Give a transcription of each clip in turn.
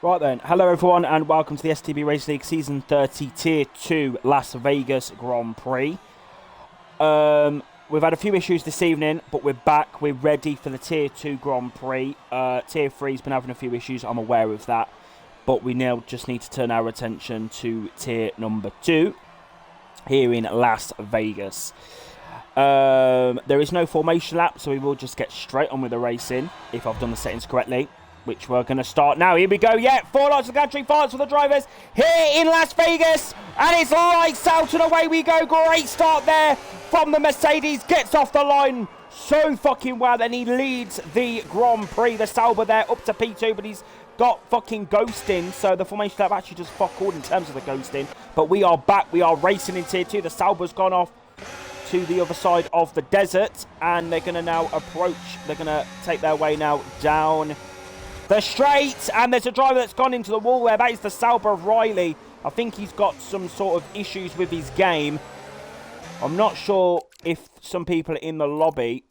Right then, hello everyone and welcome to the STB Race League Season 30 Tier 2 Las Vegas Grand Prix. We've had a few issues this evening, but we're back. We're ready for the Tier 2 Grand Prix. Tier 3's been having a few issues, I'm aware of that. But we now just need to turn our attention to Tier number 2 here in Las Vegas. There is no formation lap, so we will just get straight on with the racing, if I've done the settings correctly. Which we're going to start now. Here we go. Yeah, 4 lights of the country, 5 lights for the drivers here in Las Vegas. And it's lights out and away we go. Great start there from the Mercedes. Gets off the line so fucking well. And he leads the Grand Prix. The Sauber there up to P2, but he's got fucking ghosting. So the formation lap actually just fuck all in terms of the ghosting. But we are back. We are racing in Tier 2. The Sauber's gone off to the other side of the desert. And they're going to now approach. They're going to take their way now down the straight, and there's a driver that's gone into the wall there. That is the Sauber of Riley. I think he's got some sort of issues with his game. I'm not sure if some people are in the lobby.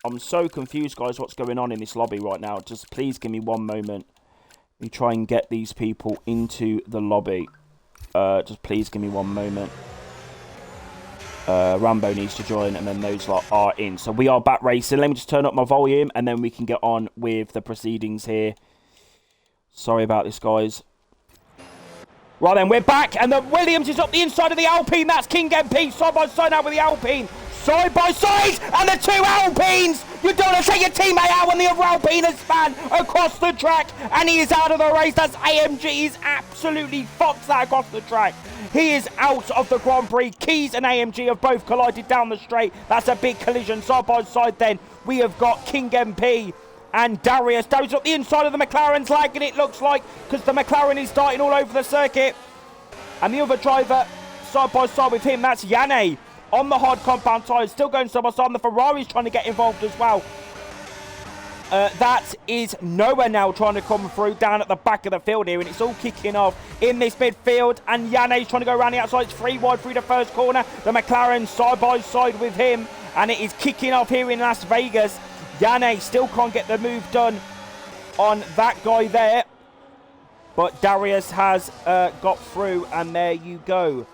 I'm so confused, guys, what's going on in this lobby right now. Just please give me one moment. Let me try and get these people into the lobby. Just please give me one moment. Rambo needs to join, and then those lot are in. So we are back racing. Let me just turn up my volume, and then we can get on with the proceedings here. Sorry about this, guys. Right then, we're back, and the Williams is up the inside of the Alpine. That's King MP side by side now with the Alpine. Side by side, and the two Alpines. You don't want to take your teammate out when the other Alpine has spun across the track, and he is out of the race. That's AMG. He's absolutely fucked that across the track. He is out of the Grand Prix. Keys and AMG have both collided down the straight. That's a big collision. Side by side then, we have got King MP and Darius. Darius up the inside of the McLaren's lagging, it looks like, because the McLaren is starting all over the circuit. And the other driver, side by side with him, that's Yanne on the hard compound tyres, still going side by side. And the Ferrari's trying to get involved as well. That is Noah now trying to come through down at the back of the field here, and it's all kicking off in this midfield, and Yanne's trying to go around the outside. It's 3 wide through the first corner. The McLaren side by side with him, and it is kicking off here in Las Vegas. Yanne still can't get the move done on that guy there, but Darius has got through, and there you go.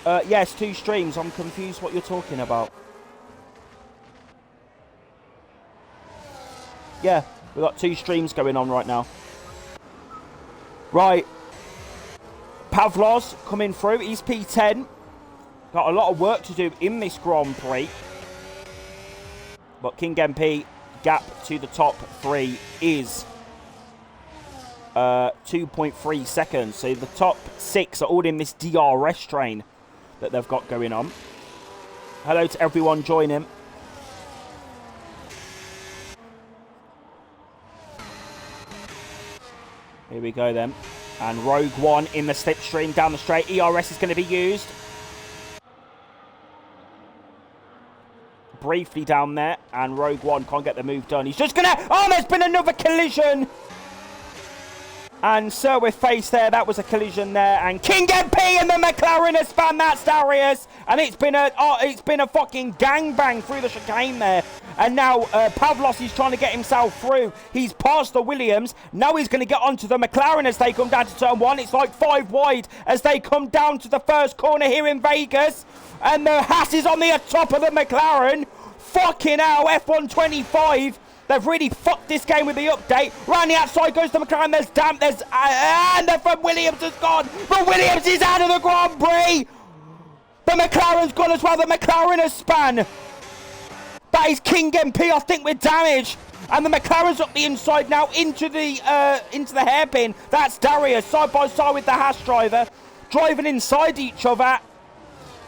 Yes, 2 streams. I'm confused what you're talking about. Yeah, we've got 2 streams going on right now. Right. Pavlos coming through. He's P10. Got a lot of work to do in this Grand Prix. But King MP, gap to the top 3 is 2.3 seconds. So the top 6 are all in this DRS train that they've got going on. Hello to everyone joining. Here we go then. And Rogue One in the slipstream down the straight. ERS is going to be used. Briefly down there. And Rogue One can't get the move done. He's just going to... Oh, there's been another collision. And Sir with face there. That was a collision there. And King MP and the McLaren has spun. That's Darius. And it's been a fucking gangbang through the chicane there. And now Pavlos is trying to get himself through. He's past the Williams. Now he's going to get onto the McLaren as they come down to turn 1. It's like 5 wide as they come down to the first corner here in Vegas. And the Haas is on the top of the McLaren. Fucking hell, F125. They've really fucked this game with the update. Round the outside goes the McLaren. There's damp. There's... and the Williams has gone. But Williams is out of the Grand Prix. The McLaren's gone as well. The McLaren has spun. That is King MP, I think, with damage. And the McLaren's up the inside now into the hairpin. That's Darius, side by side with the Haas driver. Driving inside each other.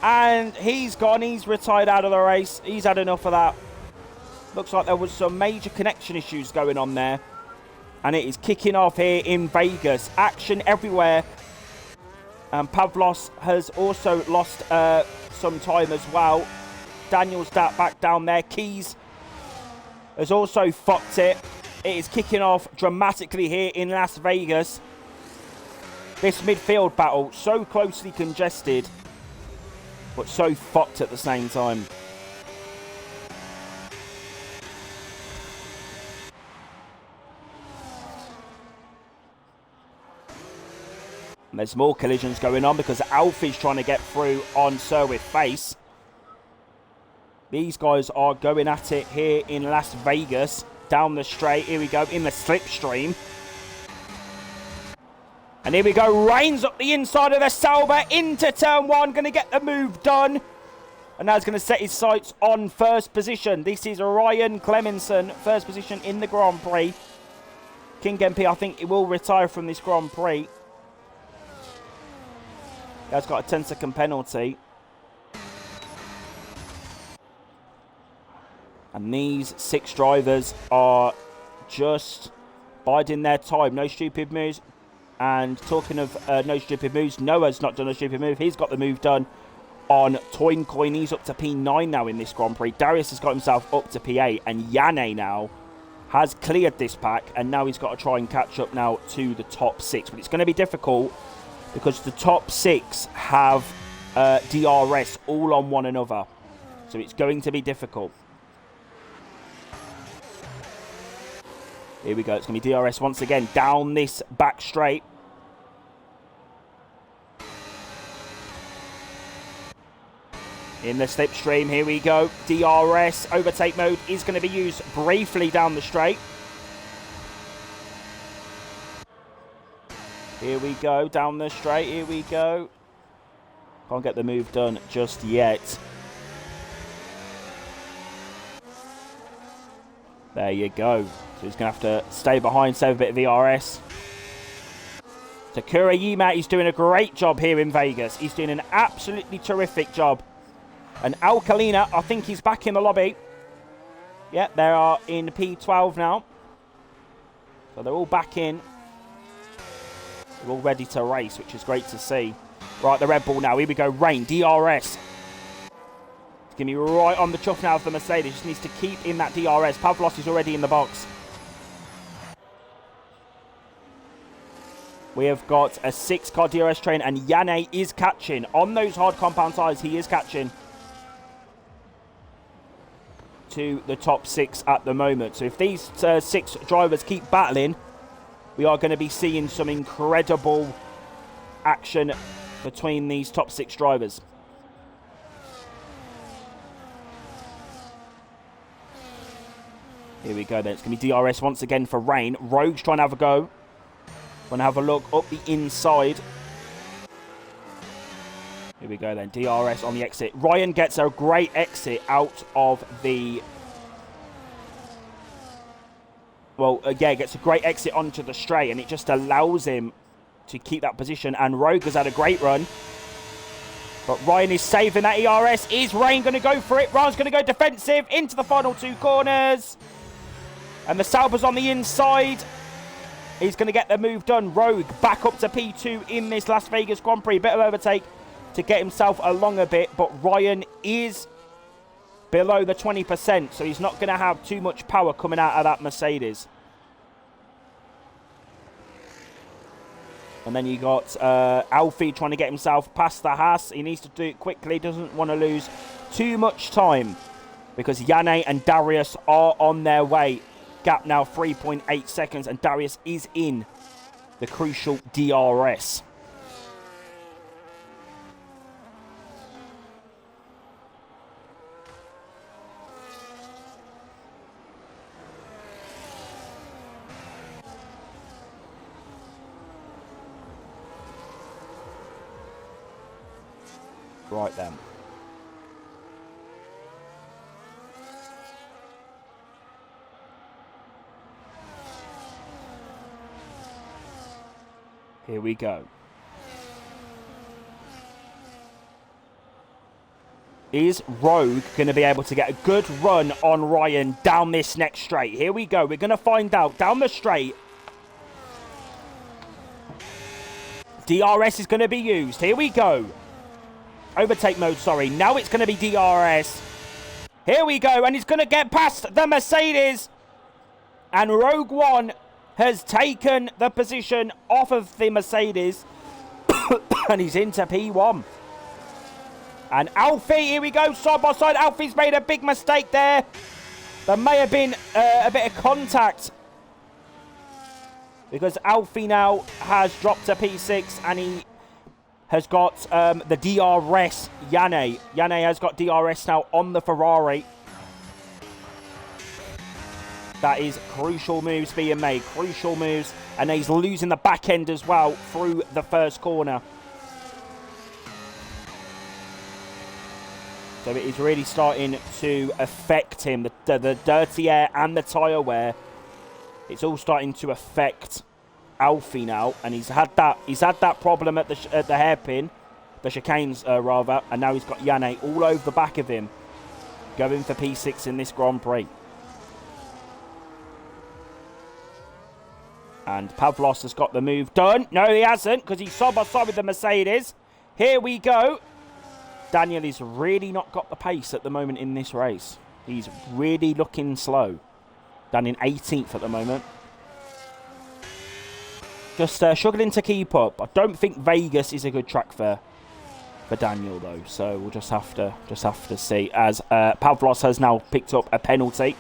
And he's gone. He's retired out of the race. He's had enough of that. Looks like there was some major connection issues going on there. And it is kicking off here in Vegas. Action everywhere. And Pavlos has also lost some time as well. Daniel's back down there. Keys has also fucked it. It is kicking off dramatically here in Las Vegas. This midfield battle, so closely congested, but so fucked at the same time. And there's more collisions going on because Alfie's trying to get through on Sir with Face. These guys are going at it here in Las Vegas. Down the straight. Here we go in the slipstream. And here we go. Reigns up the inside of the Sauber into turn 1. Going to get the move done. And now he's going to set his sights on first position. This is Ryan Clemenson. First position in the Grand Prix. King MP, I think he will retire from this Grand Prix. He has got a 10-second penalty. And these 6 drivers are just biding their time. No stupid moves. And talking of no stupid moves, Noah's not done a stupid move. He's got the move done on Toincoin. He's up to P9 now in this Grand Prix. Darius has got himself up to P8. And Yanne now has cleared this pack. And now he's got to try and catch up now to the top 6. But it's going to be difficult because the top 6 have DRS all on one another. So it's going to be difficult. Here we go. It's going to be DRS once again down this back straight. In the slipstream, here we go. DRS overtake mode is going to be used briefly down the straight. Here we go, down the straight. Here we go. Can't get the move done just yet. There you go. So he's going to have to stay behind, save a bit of VRS. Takura Yima is doing a great job here in Vegas. He's doing an absolutely terrific job. And Alcalina, I think he's back in the lobby. Yeah, they are in P12 now. So they're all back in. They're all ready to race, which is great to see. Right, the Red Bull now. Here we go. Rain, DRS. It's going to be right on the chuff now of the Mercedes. Just needs to keep in that DRS. Pavlos is already in the box. We have got a 6-car DRS train, and Yanne is catching. On those hard compound tyres, he is catching to the top 6 at the moment. So if these 6 drivers keep battling, we are going to be seeing some incredible action between these top 6 drivers. Here we go then. It's going to be DRS once again for Rain. Rogue's trying to have a go. Going to have a look up the inside. Here we go then. DRS on the exit. Ryan gets a great exit out of the... Well, yeah, gets a great exit onto the straight, and it just allows him to keep that position. And Rogue has had a great run. But Ryan is saving that ERS. Is Rain going to go for it? Ryan's going to go defensive into the final 2 corners. And the Sauber's on the inside. He's going to get the move done. Rogue back up to P2 in this Las Vegas Grand Prix. Bit of overtake to get himself along a bit. But Ryan is below the 20%. So he's not going to have too much power coming out of that Mercedes. And then you got Alfie trying to get himself past the Haas. He needs to do it quickly. Doesn't want to lose too much time. Because Yanne and Darius are on their way. Gap now 3.8 seconds, and Darius is in the crucial DRS. Right then. Here we go. Is Rogue going to be able to get a good run on Ryan down this next straight? Here we go. We're going to find out. Down the straight. DRS is going to be used. Here we go. Overtake mode, sorry. Now it's going to be DRS. Here we go. And he's going to get past the Mercedes. And Rogue One has taken the position off of the Mercedes. And he's into P1. And Alfie, here we go, side by side. Alfie's made a big mistake there. There may have been a bit of contact. Because Alfie now has dropped to P6 and he has got the DRS, Yanni. Yanni has got DRS now on the Ferrari. That is crucial moves being made. Crucial moves. And he's losing the back end as well through the first corner. So it is really starting to affect him. The dirty air and the tyre wear. It's all starting to affect Alfie now. And he's had that problem at the hairpin. The chicanes, rather. And now he's got Yanni all over the back of him. Going for P6 in this Grand Prix. And Pavlos has got the move done. No, he hasn't, because he's side by side with the Mercedes. Here we go. Daniel has really not got the pace at the moment in this race. He's really looking slow. Down in 18th at the moment. Just struggling to keep up. I don't think Vegas is a good track for Daniel, though. So we'll just have to see. As Pavlos has now picked up a penalty.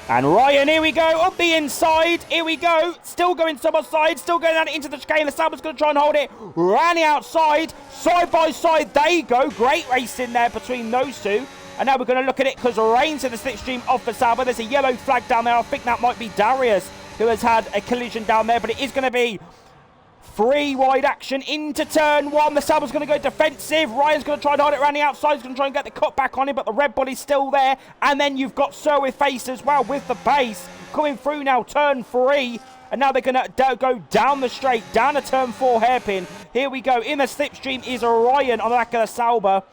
And Ryan, here we go, up the inside, here we go, still going side by side, still going down into the chicane. The Sauber's going to try and hold it, ran outside, side by side, there you go, great race in there between those two. And now we're going to look at it because Rain's in the slipstream off the Sauber. There's a yellow flag down there. I think that might be Darius who has had a collision down there, but it is going to be free wide action into turn one. The Sauber's going to go defensive. Ryan's going to try and hold it around the outside. He's going to try and get the cut back on him, but the red body's still there. And then you've got Sir with Face as well with the pace. Coming through now, turn 3. And now they're going to go down the straight, down a turn 4 hairpin. Here we go. In the slipstream is Ryan on the back of the Sauber.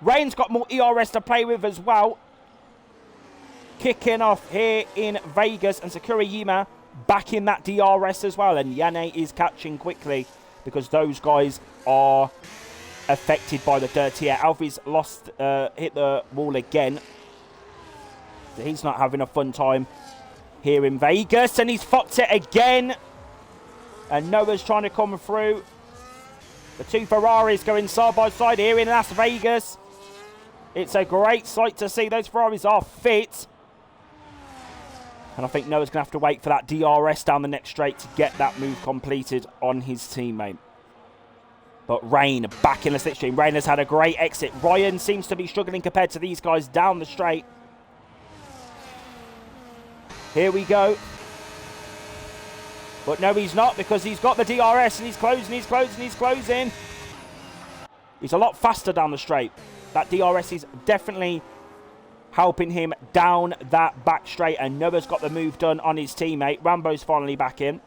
Rain's got more ERS to play with as well. Kicking off here in Vegas, and Sakurayima back in that DRS as well, and Yanni is catching quickly because those guys are affected by the dirty air. Alfie's hit the wall again. He's not having a fun time here in Vegas, and he's fucked it again. And Noah's trying to come through. The two Ferraris going side by side here in Las Vegas. It's a great sight to see. Those Ferraris are fit. And I think Noah's going to have to wait for that DRS down the next straight to get that move completed on his teammate. But Rain back in the slipstream. Rain has had a great exit. Ryan seems to be struggling compared to these guys down the straight. Here we go. But no, he's not, because he's got the DRS and he's closing, he's closing, he's closing. He's a lot faster down the straight. That DRS is definitely helping him down that back straight, and Noah's got the move done on his teammate. Rambo's finally back in.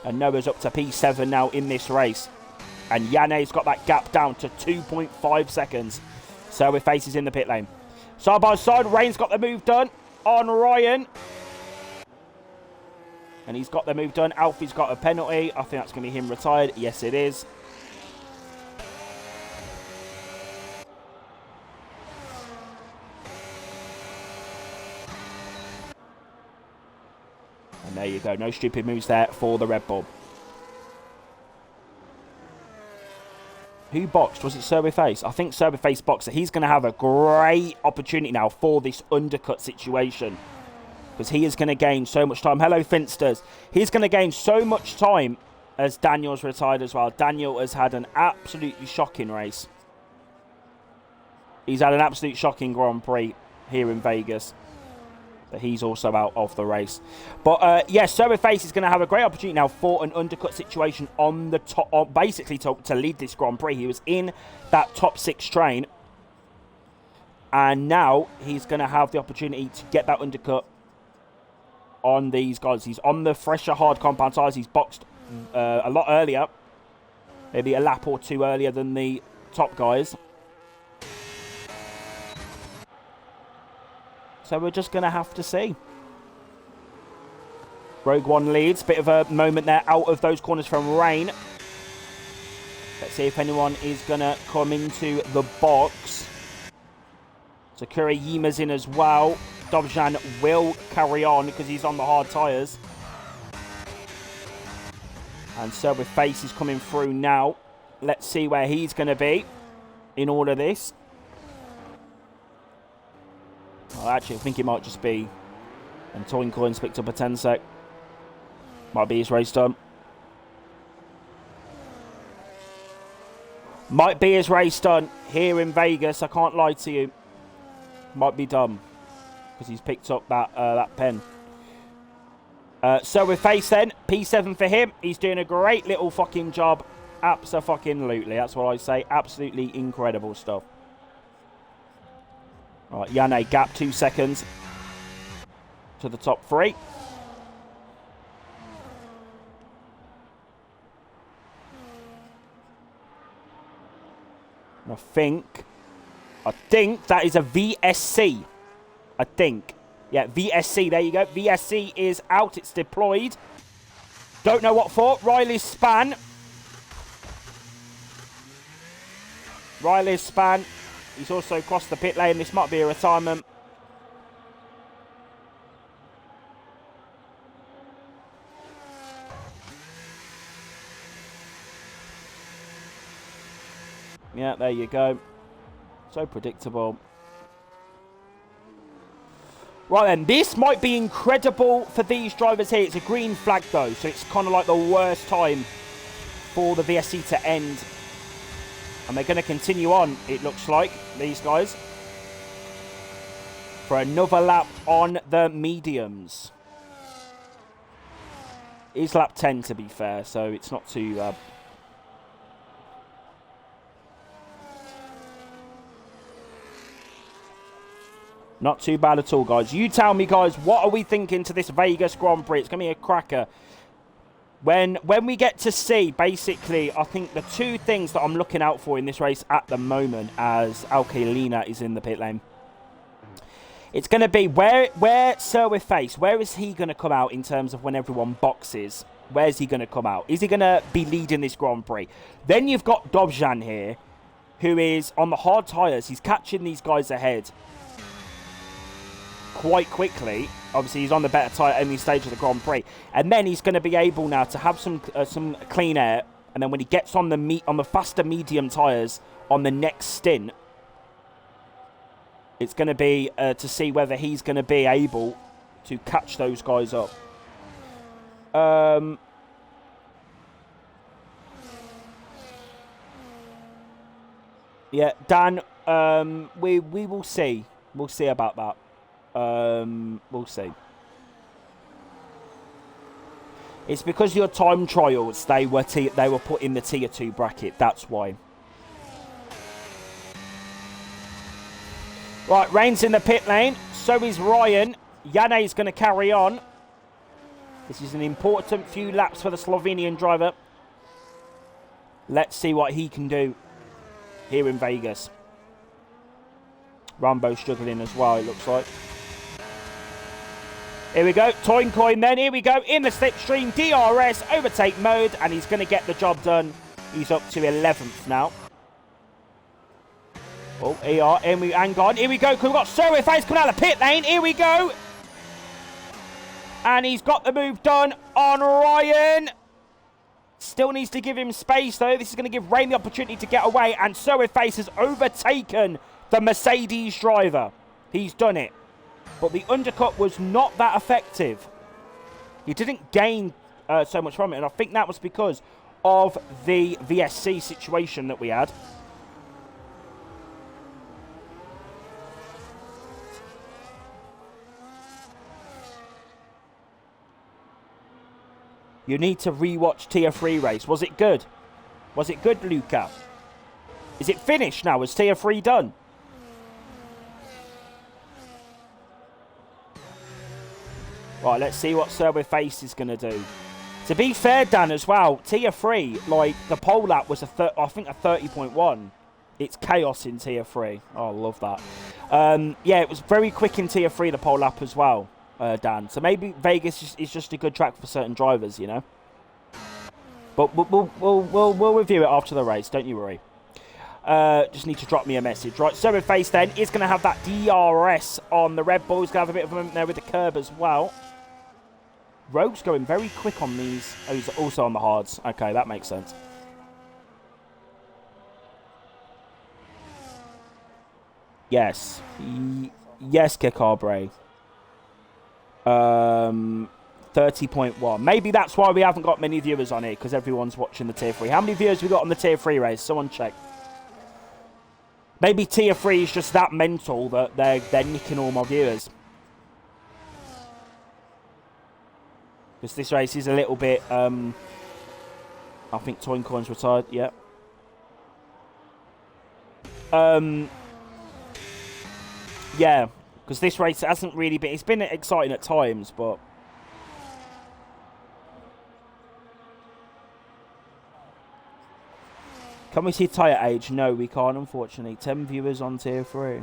And Noah's up to P7 now in this race. And Yanni's got that gap down to 2.5 seconds. So with Faces in the pit lane. Side by side, Rain's got the move done on Ryan. And he's got the move done. Alfie's got a penalty. I think that's going to be him retired. Yes, it is. And there you go. No stupid moves there for the Red Bull. Who boxed? Was it Sir with Face? I think Sir with Face boxed. He's going to have a great opportunity now for this undercut situation. Because he is going to gain so much time. Hello, Finsters. He's going to gain so much time as Daniel's retired as well. Daniel has had an absolutely shocking race. He's had an absolute shocking Grand Prix here in Vegas. But he's also out of the race. But, yes, Sir with Face is going to have a great opportunity now for an undercut situation on the top, basically to lead this Grand Prix. He was in that top 6 train. And now he's going to have the opportunity to get that undercut on these guys. He's on the fresher hard compound tyres. He's boxed a lot earlier. Maybe a lap or two earlier than the top guys. So we're just going to have to see. Rogue One leads. Bit of a moment there out of those corners from Rain. Let's see if anyone is going to come into the box. Sakura Yima's in as well. Dobjan will carry on because he's on the hard tyres. And Sir with Face is coming through now. Let's see where he's going to be in all of this. Actually, I think it might just be... And Toyn Coins picked up a 10 sec. Might be his race done. Might be his race done here in Vegas. I can't lie to you. Might be done. Because he's picked up that pen. So we're face then. P7 for him. He's doing a great little fucking job. Abso-fucking-lutely. That's what I say. Absolutely incredible stuff. All right, Yane, gap 2 seconds to the top 3. I think that is a VSC. I think. Yeah, VSC. There you go. VSC is out. It's deployed. Don't know what for. Riley's span. Riley's span. He's also crossed the pit lane. This might be a retirement. Yeah, there you go. So predictable. Right then, this might be incredible for these drivers here. It's a green flag though, so it's kind of like the worst time for the VSC to end. And they're going to continue on, it looks like, these guys, for another lap on the mediums. It's lap 10 to be fair, so it's not too... Not too bad at all, guys. You tell me, guys, what are we thinking to this Vegas Grand Prix? It's going to be a cracker. When we get to see, basically, I think the 2 things that I'm looking out for in this race at the moment as Alcalina is in the pit lane. It's going to be where Sir with Face, where is he going to come out in terms of when everyone boxes? Where's he going to come out? Is he going to be leading this Grand Prix? Then you've got Dobjan here, who is on the hard tyres. He's catching these guys ahead quite quickly. Obviously, he's on the better tyre at any stage of the Grand Prix, and then he's going to be able now to have some clean air. And then when he gets on the faster medium tyres on the next stint, it's going to be to see whether he's going to be able to catch those guys up. Yeah, Dan. We will see. We'll see about that. We'll see. It's because your time trials, they were put in the tier 2 bracket. That's why. Right, Rain's in the pit lane. So is Ryan. Yane's going to carry on. This is an important few laps for the Slovenian driver. Let's see what he can do here in Vegas. Rambo's struggling as well, it looks like. Here we go, Toyn Coin then, here we go, in the slipstream, DRS, overtake mode, and he's going to get the job done. He's up to 11th now. Oh, hang on, here we go, we've got Sir Face coming out of the pit lane, here we go. And he's got the move done on Ryan. Still needs to give him space though, this is going to give Rain the opportunity to get away, and Sir Face has overtaken the Mercedes driver. He's done it. But the undercut was not that effective. He didn't gain so much from it. And I think that was because of the VSC situation that we had. You need to rewatch Tier 3 race. Was it good? Was it good, Luca? Is it finished now? Is Tier 3 done? Right, let's see what Sir with Face is going to do. To be fair, Dan, as well, Tier 3, like, the pole lap was, I think, a 30.1. It's chaos in Tier 3. Oh, I love that. Yeah, it was very quick in Tier 3, the pole lap as well, Dan. So maybe Vegas is just a good track for certain drivers, you know? But we'll review it after the race, don't you worry. Just need to drop me a message. Right, Sir with Face then is going to have that DRS on the Red Bull. He's going to have a bit of a moment there with the curb as well. Rogue's going very quick on these. Oh, he's also on the hards. Okay, that makes sense. Yes. Yes, Kikabre. 30.1. Maybe that's why we haven't got many viewers on it, because everyone's watching the Tier 3. How many viewers have we got on the Tier 3 race? Someone check. Maybe Tier 3 is just that mental that they're nicking all my viewers. Because this race is a little bit... I think Toincoin's retired, yeah. Yeah, because this race hasn't really been... It's been exciting at times, but... Can we see tyre age? No, we can't, unfortunately. 10 viewers on Tier 3.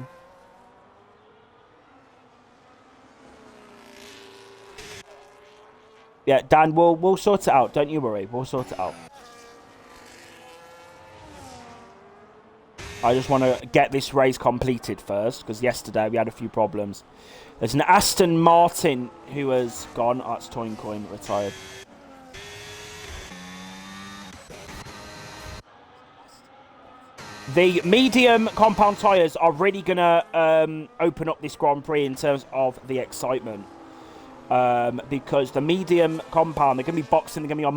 Yeah, Dan, we'll sort it out. Don't you worry. We'll sort it out. I just want to get this race completed first, because yesterday we had a few problems. There's an Aston Martin who has gone. Oh, it's Toincoin, retired. The medium compound tyres are really going to open up this Grand Prix in terms of the excitement. Because the medium compound, they're going to be boxing, they're going to be on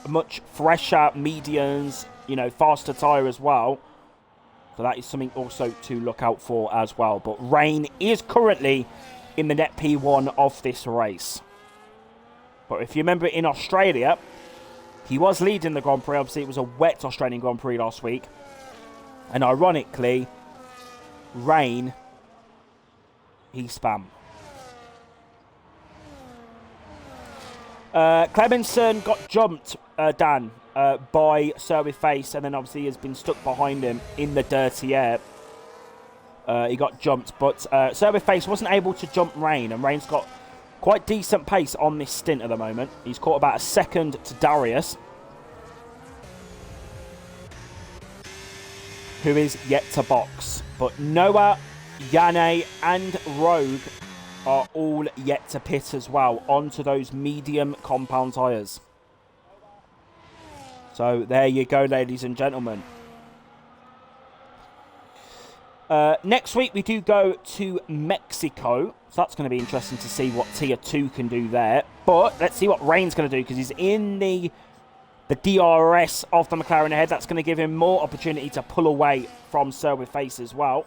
much fresher mediums, you know, faster tyre as well. So that is something also to look out for as well. But Rain is currently in the net P1 of this race. But if you remember in Australia, he was leading the Grand Prix. Obviously, it was a wet Australian Grand Prix last week. And ironically, Rain, he spam. Clemenson got jumped, Dan, by Sir with Face, and then obviously has been stuck behind him in the dirty air. He got jumped, but Sir with Face wasn't able to jump Rain, and Rain's got quite decent pace on this stint at the moment. He's caught about a second to Darius, who is yet to box. But Noah, Yane, and Rogue are all yet to pit as well onto those medium compound tyres. So there you go, ladies and gentlemen. Next week we do go to Mexico. So that's going to be interesting to see what Tier 2 can do there. But let's see what Rain's going to do, because he's in the DRS of the McLaren ahead. That's going to give him more opportunity to pull away from Sir with Face as well.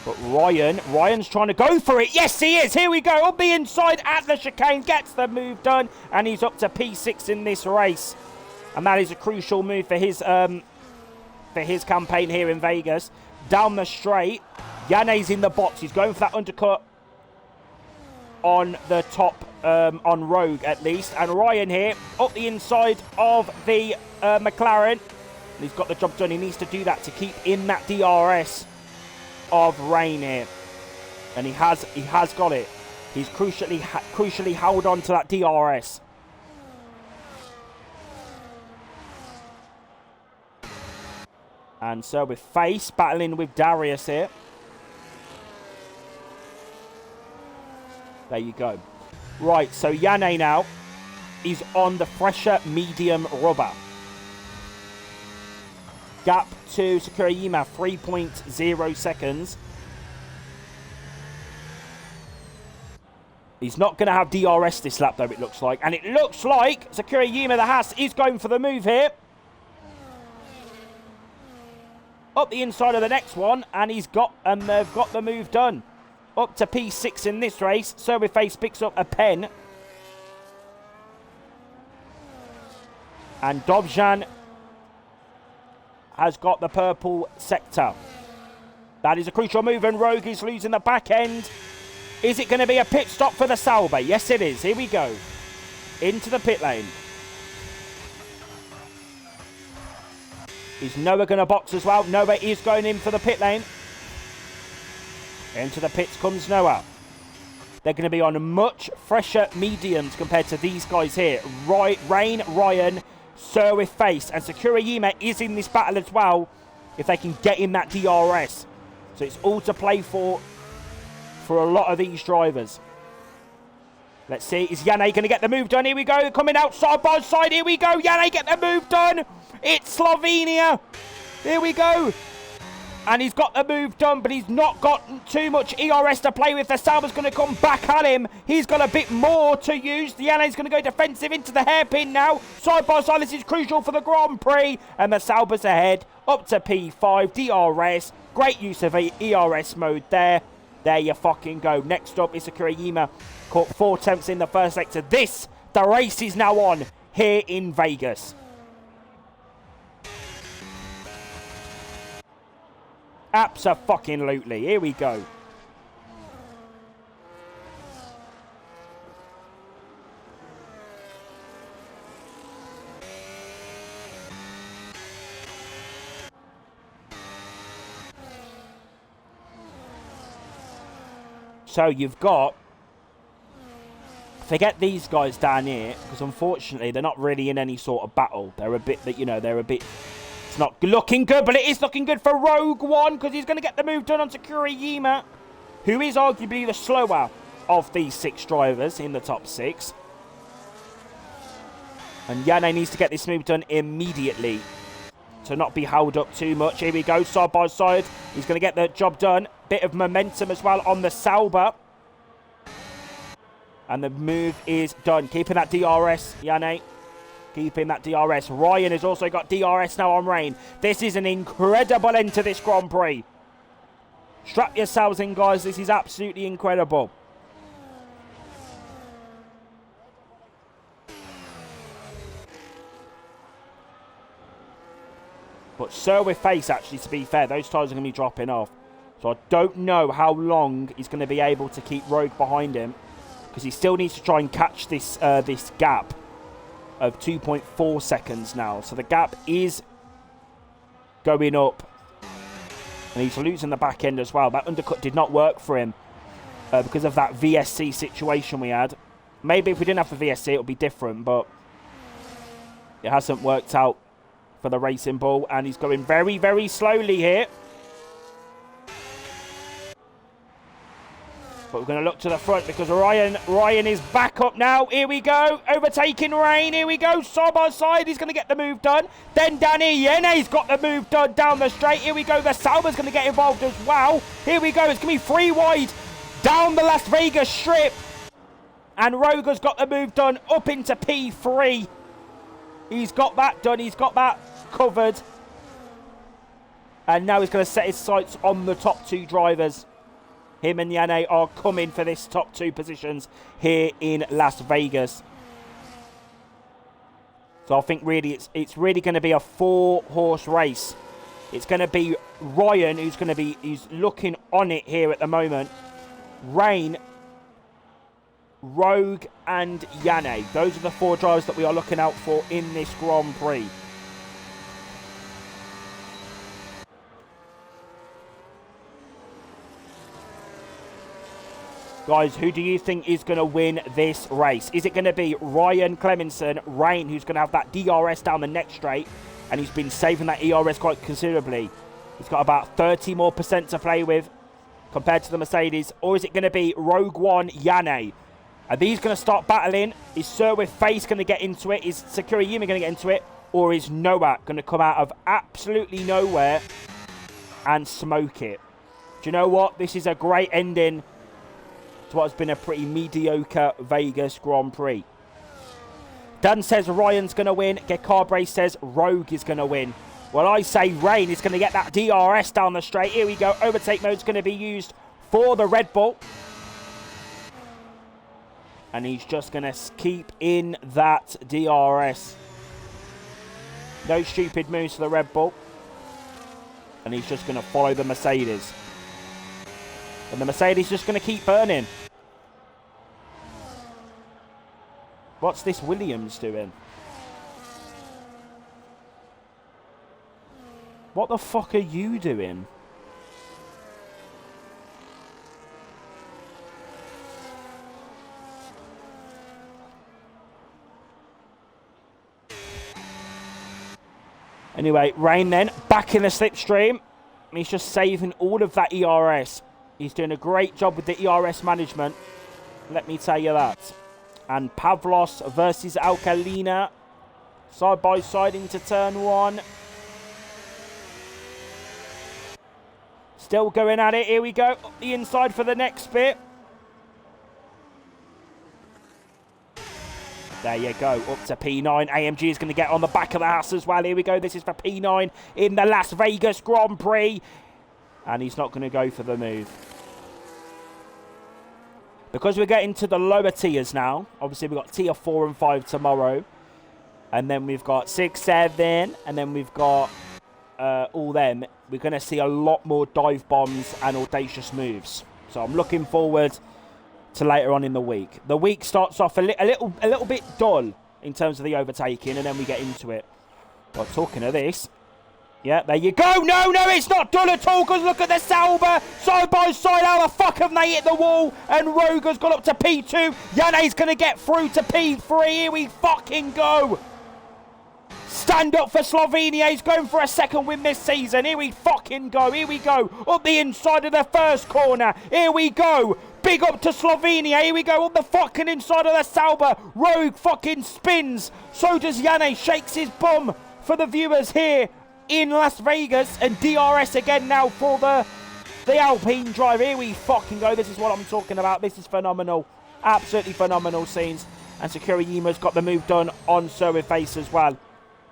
But Ryan's trying to go for it. Yes, he is. Here we go. On the inside at the chicane. Gets the move done. And he's up to P6 in this race. And that is a crucial move for his campaign here in Vegas. Down the straight. Yane's in the box. He's going for that undercut on the top, on Rogue at least. And Ryan here up the inside of the McLaren. And he's got the job done. He needs to do that to keep in that DRS of Rain here, and he has got it. He's crucially held on to that DRS. And so with Face battling with Darius here. There you go. Right, so Yane now is on the fresher medium rubber. Gap to Sakurayima, 3.0 seconds. He's not going to have DRS this lap, though, it looks like. And it looks like Sakurayima, the Haas, is going for the move here. Up the inside of the next one, and they've got the move done. Up to P6 in this race. So with Face picks up a pen. And Dobjan has got the purple sector. That is a crucial move, and Rogue is losing the back end. Is it going to be a pit stop for the Sauber? Yes, it is. Here we go. Into the pit lane. Is Noah going to box as well? Noah is going in for the pit lane. Into the pits comes Noah. They're going to be on much fresher mediums compared to these guys here. Rain, Ryan, Sir with Face, and Sakurayima is in this battle as well, if they can get in that DRS. So it's all to play for a lot of these drivers. Let's see, is Yane going to get the move done? Here we go, coming out side by side. Here we go, Yane get the move done. It's Slovenia. Here we go. And he's got the move done, but he's not got too much ERS to play with. The Sauber's going to come back at him. He's got a bit more to use. The Yanne's going to go defensive into the hairpin now. Side by side, this is crucial for the Grand Prix. And the Sauber's ahead, up to P5, DRS. Great use of ERS mode there. There you fucking go. Next up is Sakurayima. Caught 4 attempts in the first sector. The race is now on here in Vegas. Abso-fucking-lutely. Here we go. So you've got... Forget these guys down here, because unfortunately they're not really in any sort of battle. They're a bit, they're a bit... It's not looking good, but it is looking good for Rogue One, because he's going to get the move done on Sakurayima, who is arguably the slower of these 6 drivers in the top 6. And Yanne needs to get this move done immediately to not be held up too much. Here we go, side by side. He's going to get the job done. Bit of momentum as well on the Sauber. And the move is done. Keeping that DRS, Yanne. Keeping that DRS. Ryan has also got DRS now on Rain. This is an incredible end to this Grand Prix. Strap yourselves in, guys. This is absolutely incredible. But so with Face, actually, to be fair, those tyres are going to be dropping off. So I don't know how long he's going to be able to keep Rogue behind him, because he still needs to try and catch this this gap of 2.4 seconds now. So the gap is going up. And he's losing the back end as well. That undercut did not work for him because of that VSC situation we had. Maybe if we didn't have the VSC, it would be different, but it hasn't worked out for the Racing Bull. And he's going very, very slowly here. But we're going to look to the front because Ryan is back up now. Here we go. Overtaking Rain. Here we go. Side by side. He's going to get the move done. Then Danny Yenne's got the move done down the straight. Here we go. The Sauber's going to get involved as well. Here we go. It's going to be 3 wide down the Las Vegas strip. And Roger's got the move done up into P3. He's got that done. He's got that covered. And now he's going to set his sights on the top 2 drivers. Him and Yanne are coming for this top 2 positions here in Las Vegas. So I think really it's really going to be a 4-horse race. It's going to be Ryan who's looking on it here at the moment. Rain, Rogue and Yanne. Those are the 4 drivers that we are looking out for in this Grand Prix. Guys, who do you think is going to win this race? Is it going to be Ryan Clemenson, Rain, who's going to have that DRS down the next straight, and he's been saving that ERS quite considerably? He's got about 30% more to play with compared to the Mercedes. Or is it going to be Rogue One, Yanne? Are these going to start battling? Is Sir with Face going to get into it? Is Sakurayima going to get into it? Or is Noah going to come out of absolutely nowhere and smoke it? Do you know what? This is a great ending to what has been a pretty mediocre Vegas Grand Prix. Dan says Ryan's going to win. Gecarbre says Rogue is going to win. Well, I say Rain is going to get that DRS down the straight. Here we go. Overtake mode is going to be used for the Red Bull. And he's just going to keep in that DRS. No stupid moves for the Red Bull. And he's just going to follow the Mercedes. And the Mercedes just going to keep burning. What's this Williams doing? What the fuck are you doing? Anyway, Rain then, back in the slipstream. He's just saving all of that ERS. He's doing a great job with the ERS management. Let me tell you that. And Pavlos versus Alcalina. Side by side into turn 1. Still going at it. Here we go. Up the inside for the next bit. There you go. Up to P9. AMG is going to get on the back of the house as well. Here we go. This is for P9 in the Las Vegas Grand Prix. And he's not going to go for the move. Because we're getting to the lower tiers now. Obviously, we've got tier 4 and 5 tomorrow. And then we've got 6, 7. And then we've got all them. We're going to see a lot more dive bombs and audacious moves. So I'm looking forward to later on in the week. The week starts off a little bit dull in terms of the overtaking. And then we get into it. Well, talking of this. Yeah, there you go. No, it's not done at all, because look at the Sauber. Side by side, how the fuck have they hit the wall? And Rogue has gone up to P2. Yanne's going to get through to P3. Here we fucking go. Stand up for Slovenia. He's going for a second win this season. Here we fucking go. Here we go. Up the inside of the first corner. Here we go. Big up to Slovenia. Here we go. Up the fucking inside of the Sauber. Rogue fucking spins. So does Yanne. Shakes his bum for the viewers here in Las Vegas, and DRS again now for the Alpine drive. Here we fucking go. This is what I'm talking about. This is phenomenal. Absolutely phenomenal scenes. And Sakura-Yima's got the move done on Surface as well.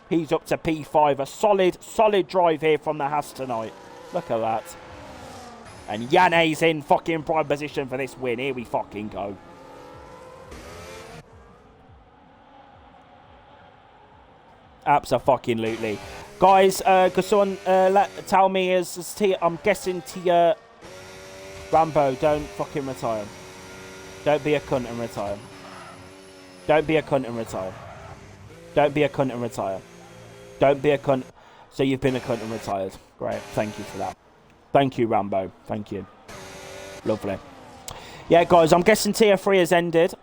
He's up to P5. A solid drive here from the Haas tonight. Look at that. And Yanne's in fucking prime position for this win. Here we fucking go. Abso-fucking-lutely. Guys, could someone tell me, I'm guessing Tia Rambo, don't fucking retire. Don't be a cunt and retire. Don't be a cunt and retire. Don't be a cunt and retire. Don't be a cunt. So you've been a cunt and retired. Great. Thank you for that. Thank you, Rambo. Thank you. Lovely. Yeah, guys, I'm guessing Tier 3 has ended.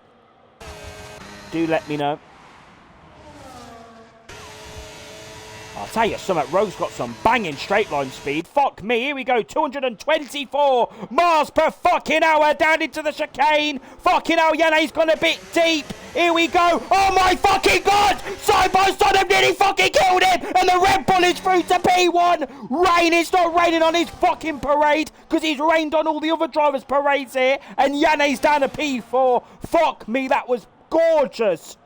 Do let me know. I'll tell you something, Rogue's got some banging straight line speed. Fuck me, here we go, 224 miles per fucking hour down into the chicane. Fucking hell, Yanne's gone a bit deep. Here we go. Oh my fucking God! Side by side, I've nearly fucking killed him. And the Red Bull is through to P1. Rain, it's not raining on his fucking parade, because he's rained on all the other drivers' parades here. And Yanne's down to P4. Fuck me, that was gorgeous.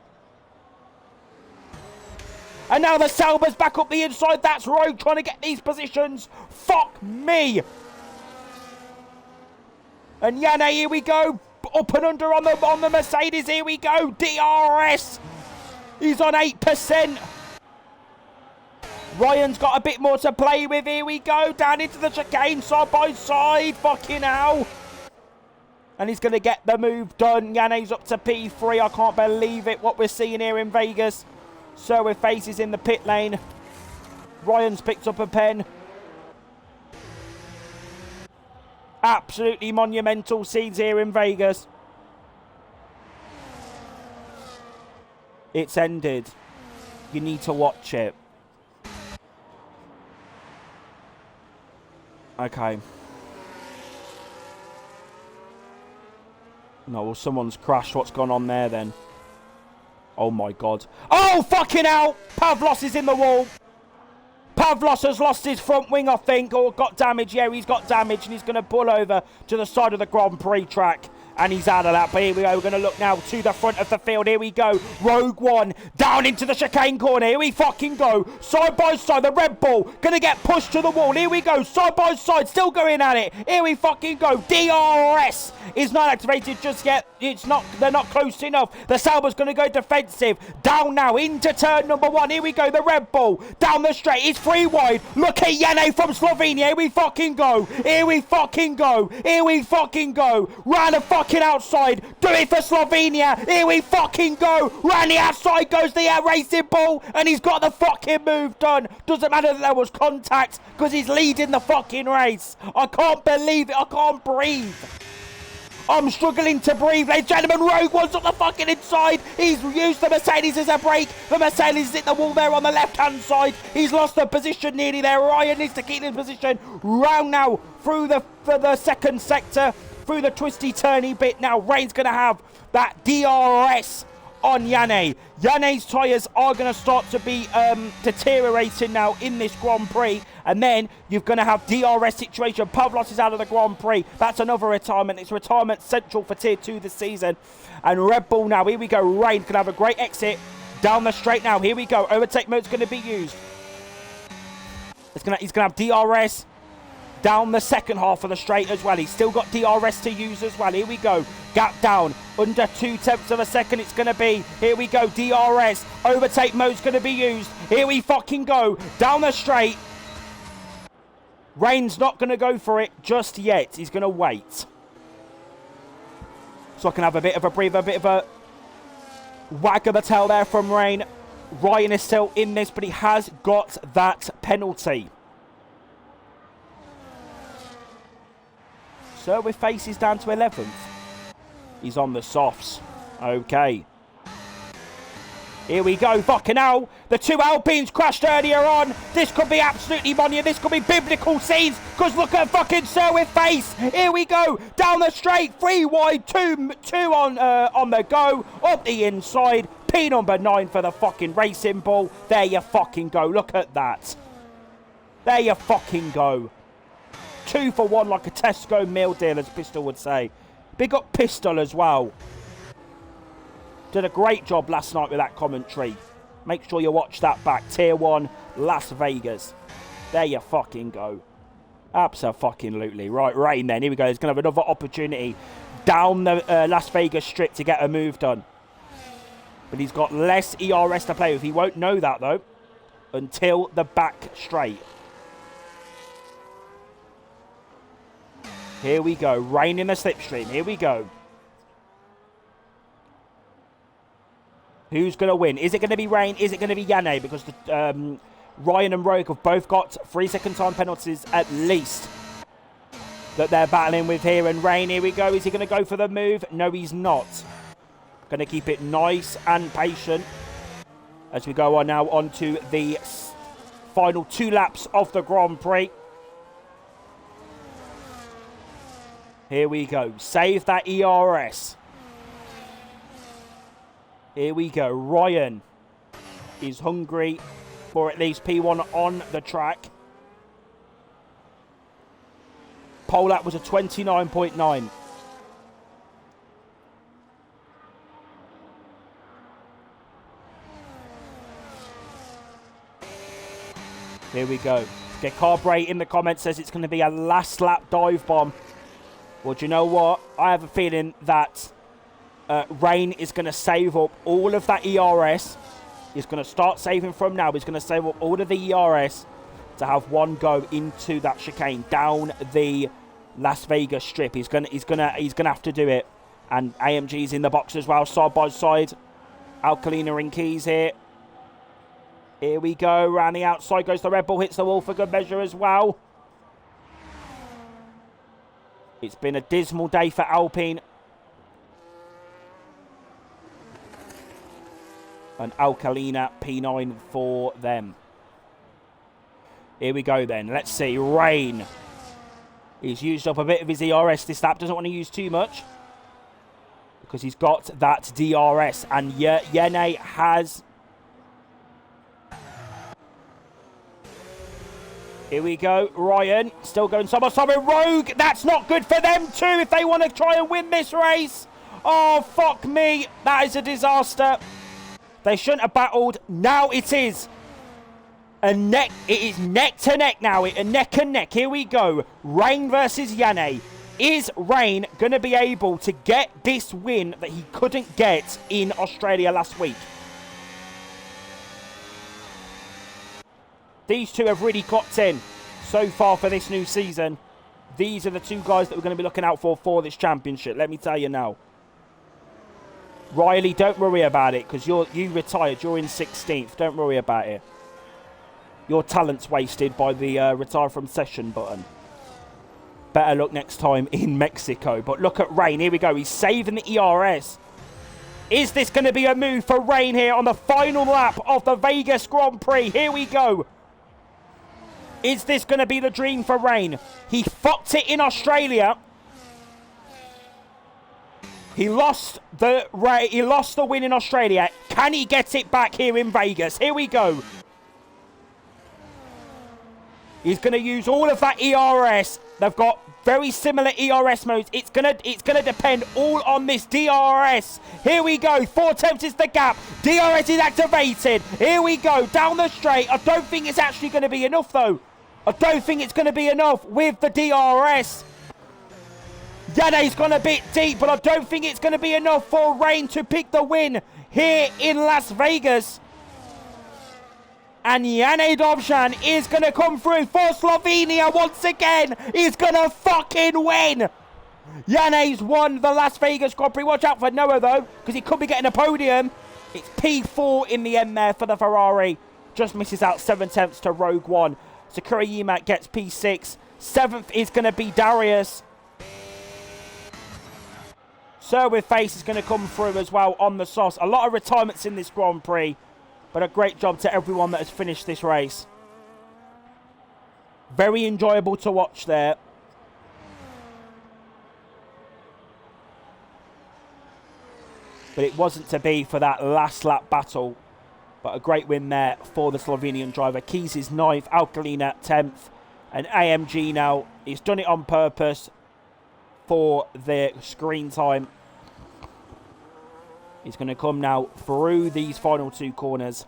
And now the Sauber's back up the inside. That's Rogue trying to get these positions. Fuck me. And Yanne, here we go. Up and under on the Mercedes. Here we go. DRS. He's on 8%. Ryan's got a bit more to play with. Here we go. Down into the chicane. Side by side. Fucking hell. And he's going to get the move done. Yanne's up to P3. I can't believe it. What we're seeing here in Vegas. So with faces in the pit lane. Ryan's picked up a pen. Absolutely monumental scenes here in Vegas. It's ended. You need to watch it. Okay. No, well, someone's crashed. What's gone on there then? Oh my God. Oh, fucking hell! Pavlos is in the wall. Pavlos has lost his front wing, I think, or got damage. Yeah, he's got damage, and he's going to pull over to the side of the Grand Prix track. And he's out of that. But here we go. We're going to look now to the front of the field. Here we go. Rogue One down into the chicane corner. Here we fucking go. Side by side. The Red Bull going to get pushed to the wall. Here we go. Side by side. Still going at it. Here we fucking go. DRS is not activated just yet. It's not. They're not close enough. The Sauber's going to go defensive. Down now into turn number 1. Here we go. The Red Bull down the straight. It's 3 wide. Look at Yanne from Slovenia. Here we fucking go. Here we fucking go. Here we fucking go. Round the fucking outside. Do it for Slovenia. Here we fucking go. Round the outside goes the racing ball, and he's got the fucking move done. Doesn't matter that there was contact, because he's leading the fucking race. I can't believe it. I can't breathe. I'm struggling to breathe, ladies and gentlemen. Rogue One's on the fucking inside. He's used the Mercedes as a brake. The Mercedes is hit the wall there on the left-hand side. He's lost the position nearly there. Ryan needs to keep his position. Round now through the second sector, through the twisty-turny bit. Now Rain's going to have that DRS on Yanni. Yanni's tyres are going to start to be deteriorating now in this Grand Prix. And then you're going to have DRS situation. Pavlos is out of the Grand Prix. That's another retirement. It's retirement central for Tier 2 this season. And Red Bull now. Here we go. Rain can have a great exit down the straight now. Here we go. Overtake mode's going to be used. He's going to have DRS down the second half of the straight as well. He's still got DRS to use as well. Here we go. Gap down. Under 0.2 of a second it's going to be. Here we go. DRS. Overtake mode's going to be used. Here we fucking go. Down the straight. Rain's not going to go for it just yet. He's going to wait. So I can have a bit of a breather, a bit of a wag of the tail there from Rain. Ryan is still in this, but he has got that penalty. So with faces down to 11th. He's on the softs. Okay. Here we go. Fucking hell. The two Alpines crashed earlier on. This could be absolutely money. This could be biblical scenes. Because look at fucking Sir with face. Here we go. Down the straight. 3 wide. Two on the go. Up the inside. P number 9 for the fucking racing ball. There you fucking go. Look at that. There you fucking go. 2 for 1 like a Tesco meal deal, as Pistol would say. Big up Pistol as well. Did a great job last night with that commentary. Make sure you watch that back. Tier 1, Las Vegas. There you fucking go. Abso-fucking-lutely. Right, Rain then. Here we go. He's going to have another opportunity down the Las Vegas strip to get a move done. But he's got less ERS to play with. He won't know that, though, until the back straight. Here we go. Rain in the slipstream. Here we go. Who's going to win? Is it going to be Rain? Is it going to be Yanni? Because the, Ryan and Rogue have both got 3-second time penalties at least that they're battling with here. And Rain, here we go. Is he going to go for the move? No, he's not. Going to keep it nice and patient as we go on now onto the final 2 laps of the Grand Prix. Here we go. Save that ERS. Here we go. Ryan is hungry for at least P1 on the track. Pole lap was a 29.9. Here we go. Get Carbre in the comments says it's going to be a last lap dive bomb. Well, do you know what? I have a feeling that Rain is going to save up all of that ERS. He's going to start saving from now. He's going to save up all of the ERS to have one go into that chicane down the Las Vegas strip. He's gonna have to do it. And AMG's in the box as well, side by side. Alcalina and Keys here. Here we go. Round the outside goes the Red Bull. Hits the wall for good measure as well. It's been a dismal day for Alpine. And Alcalina P9 for them. Here we go then. Let's see. Rain. He's used up a bit of his ERS this lap. Doesn't want to use too much. Because he's got that DRS. And Yene has... Here we go. Ryan still going so much time with Rogue. That's not good for them too if they want to try and win this race. Oh, fuck me. That is a disaster. They shouldn't have battled. Now it is. It is neck to neck now. Neck and neck. Here we go. Rain versus Yanni. Is Rain going to be able to get this win that he couldn't get in Australia last week? These two have really clocked in so far for this new season. These are the two guys that we're going to be looking out for this championship. Let me tell you now. Riley, don't worry about it because you retired. You're in 16th. Don't worry about it. Your talent's wasted by the retire from session button. Better luck next time in Mexico. But look at Rain. Here we go. He's saving the ERS. Is this going to be a move for Rain here on the final lap of the Vegas Grand Prix? Here we go. Is this going to be the dream for Rain? He fucked it in Australia. He lost the win in Australia. Can he get it back here in Vegas? Here we go. He's going to use all of that ERS. They've got very similar ERS modes. It's gonna depend all on this DRS. Here we go. 4 tenths is the gap. DRS is activated. Here we go. Down the straight. I don't think it's actually going to be enough, though. I don't think it's going to be enough with the DRS. Yane's gone a bit deep, but I don't think it's going to be enough for Rain to pick the win here in Las Vegas. And Jane Dobjan is going to come through for Slovenia once again. He's going to fucking win. Jane's won the Las Vegas Grand Prix. Watch out for Noah, though, because he could be getting a podium. It's P4 in the end there for the Ferrari. Just misses out 7 tenths to Rogue One. Sakura Yimak gets P6. 7th is going to be Darius. Sir with Face is going to come through as well on the sauce. A lot of retirements in this Grand Prix. But a great job to everyone that has finished this race. Very enjoyable to watch there. But it wasn't to be for that last lap battle. But a great win there for the Slovenian driver. Keys is 9th, Alkalina 10th. And AMG now, he's done it on purpose for the screen time. He's going to come now through these final 2 corners.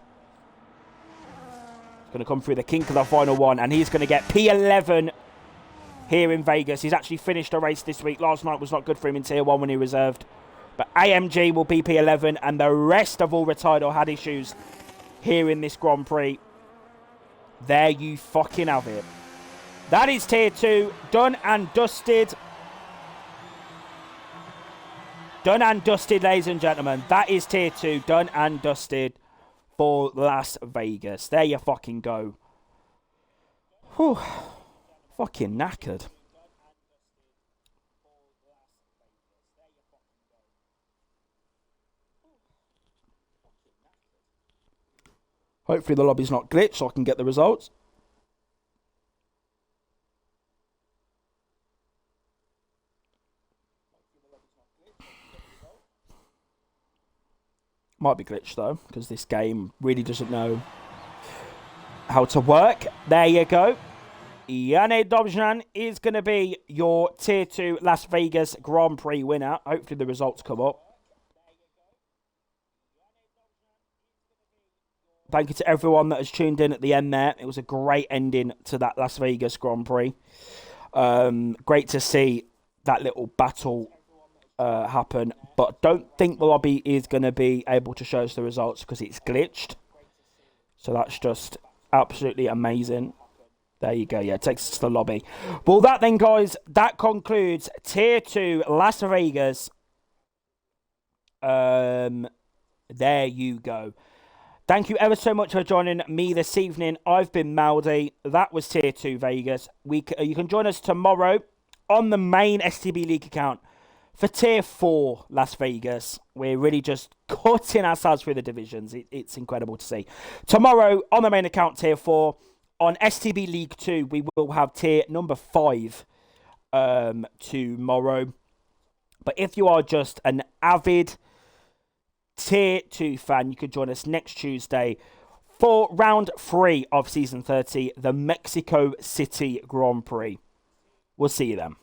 He's going to come through the kink of the final one. And he's going to get P11 here in Vegas. He's actually finished a race this week. Last night was not good for him in Tier 1 when he reserved. But AMG will be P11. And the rest have all retired or had issues here in this Grand Prix. There you fucking have it. That is Tier 2. Done and dusted. Done and dusted, ladies and gentlemen. That is Tier 2. Done and dusted for Las Vegas. There you fucking go. Whew. Fucking knackered. Hopefully the lobby's not glitched so I can get the results. Might be glitched though, because this game really doesn't know how to work. There you go. Jane Dobjan is going to be your Tier 2 Las Vegas Grand Prix winner. Hopefully the results come up. Thank you to everyone that has tuned in at the end there. It was a great ending to that Las Vegas Grand Prix. Great to see that little battle happen, but don't think the lobby is going to be able to show us the results because it's glitched. So that's just absolutely amazing. There you go. Yeah, it takes us to the lobby. Well, that then, guys, that concludes Tier 2 Las Vegas. There you go. Thank you ever so much for joining me this evening. I've been Maldy. That was Tier 2 Vegas. You can join us tomorrow on the main STB League account for Tier 4 Las Vegas. We're really just cutting ourselves through the divisions. It's incredible to see. Tomorrow on the main account, Tier 4. On STB League 2, we will have tier number 5 tomorrow. But if you are just an avid Tier 2 fan, you could join us next Tuesday for round 3 of Season 30, the Mexico City Grand Prix. We'll see you then.